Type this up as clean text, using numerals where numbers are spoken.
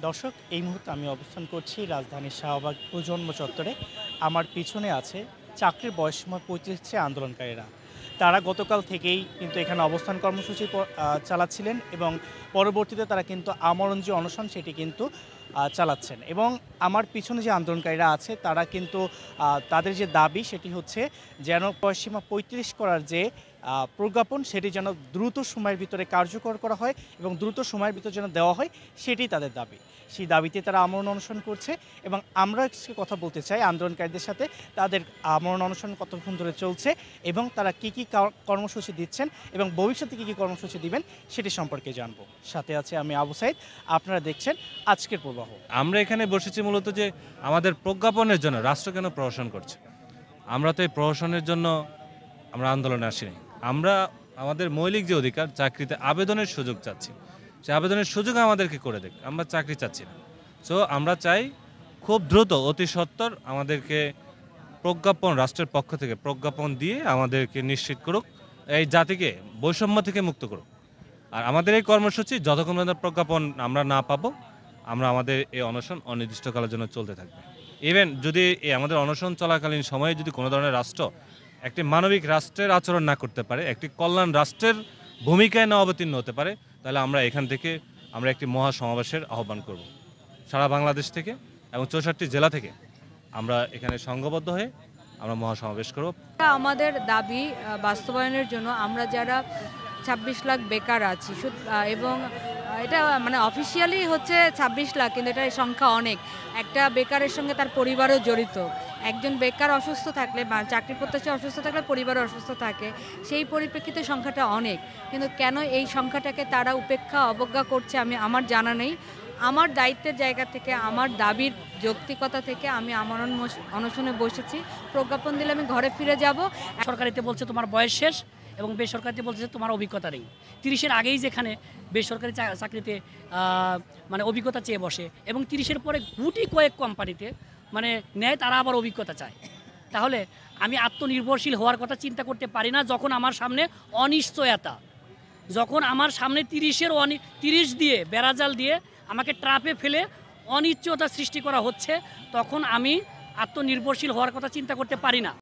দর্শক, এই মুহূর্তে আমি অবস্থান করছি রাজধানীর শাহবাগ প্রজন্ম চত্বরে। আমার পিছনে আছে চাকরির বয়সসীমা ৩৫ আন্দোলনকারীরা। তারা গতকাল থেকেই কিন্তু এখানে অবস্থান কর্মসূচি চালাচ্ছিলেন এবং পরবর্তীতে তারা কিন্তু আমরণ যে অনশন সেটি কিন্তু চালাচ্ছেন। এবং আমার পিছনে যে আন্দোলনকারীরা আছে তারা কিন্তু তাদের যে দাবি সেটি হচ্ছে যেন বয়সসীমা ৩৫ করার যে প্রজ্ঞাপন সেটি যেন দ্রুত সময়ের ভিতরে কার্যকর করা হয় এবং দ্রুত সময়ের ভিতরে যেন দেওয়া হয়, সেটি তাদের দাবি। সেই দাবিতে তারা আমরণ অনশন করছে এবং আমরা আজকে কথা বলতে চাই আন্দোলনকারীদের সাথে। তাদের আমরণ অনশন কতক্ষণ ধরে চলছে এবং তারা কী কী কর্মসূচি দিচ্ছেন এবং ভবিষ্যতে কী কী কর্মসূচি দিবেন সেটি সম্পর্কে জানবো। সাথে আছে আমি আবু সাইদ। আপনারা দেখছেন আজকের প্রবাহ। আমরা এখানে বসেছি মূলত যে আমাদের প্রজ্ঞাপনের জন্য রাষ্ট্র কেন প্রহসন করছে। আমরা তো এই প্রহসনের জন্য আমরা আন্দোলনে আসিনি। আমরা আমাদের মৌলিক যে অধিকার, চাকরিতে আবেদনের সুযোগ চাচ্ছি, সে আবেদনের সুযোগ আমাদেরকে করে দেখ। আমরা চাকরি চাচ্ছি না। সো আমরা চাই খুব দ্রুত অতি সত্বর আমাদেরকে প্রজ্ঞাপন, রাষ্ট্রের পক্ষ থেকে প্রজ্ঞাপন দিয়ে আমাদেরকে নিশ্চিত করুক, এই জাতিকে বৈষম্য থেকে মুক্ত করুক। আর আমাদের এই কর্মসূচি যতক্ষণ পর্যন্ত প্রজ্ঞাপন আমরা না পাবো, আমরা আমাদের এই অনশন অনির্দিষ্টকালের জন্য চলতে থাকবে। ইভেন যদি এই আমাদের অনশন চলাকালীন সময়ে যদি কোনো ধরনের রাষ্ট্র একটি মানবিক রাষ্ট্রের আচরণ না করতে পারে, একটি কল্যাণ রাষ্ট্রের ভূমিকায় না অবতীর্ণ হতে পারে, তাহলে আমরা এখান থেকে আমরা একটি মহা সমাবেশের আহ্বান করব। সারা বাংলাদেশ থেকে এবং ৬৪ জেলা থেকে আমরা এখানে সংঘবদ্ধ হয়ে আমরা মহাসমাবেশ করব। আমাদের দাবি বাস্তবায়নের জন্য আমরা যারা ২৬ লাখ বেকার আছি এবং এটা মানে অফিসিয়ালি হচ্ছে ২৬ লাখ, কিন্তু এটা সংখ্যা অনেক। একটা বেকারের সঙ্গে তার পরিবারও জড়িত। একজন বেকার অসুস্থ থাকলে বা চাকরি প্রত্যাশী অসুস্থ থাকলে পরিবারও অসুস্থ থাকে, সেই পরিপ্রেক্ষিতে সংখ্যাটা অনেক। কিন্তু কেন এই সংখ্যাটাকে তারা উপেক্ষা অবজ্ঞা করছে আমার জানা নেই। আমার দায়িত্বের জায়গা থেকে, আমার দাবির যৌক্তিকতা থেকে আমি আমরণ অনশনে বসেছি। প্রজ্ঞাপন দিলে আমি ঘরে ফিরে যাব। সরকারিতে বলছে তোমার বয়স শেষ এবং বেসরকারিতে বলছে তোমার অভিজ্ঞতা নেই। ৩০-এর আগেই যেখানে বেসরকারি চাকরিতে মানে অভিজ্ঞতা চেয়ে বসে এবং ৩০-এর পরে গুটি কয়েক কোম্পানিতে মানে নেয়, তারা আবার অভিজ্ঞতা চায়। তাহলে আমি আত্মনির্ভরশীল হওয়ার কথা চিন্তা করতে পারি না যখন আমার সামনে অনিশ্চয়তা, যখন আমার সামনে ৩০ দিয়ে বেড়াজাল দিয়ে আমাকে ট্রাপে ফেলে অনিশ্চয়তা সৃষ্টি করা হচ্ছে, তখন আমি আত্মনির্ভরশীল হওয়ার কথা চিন্তা করতে পারি না।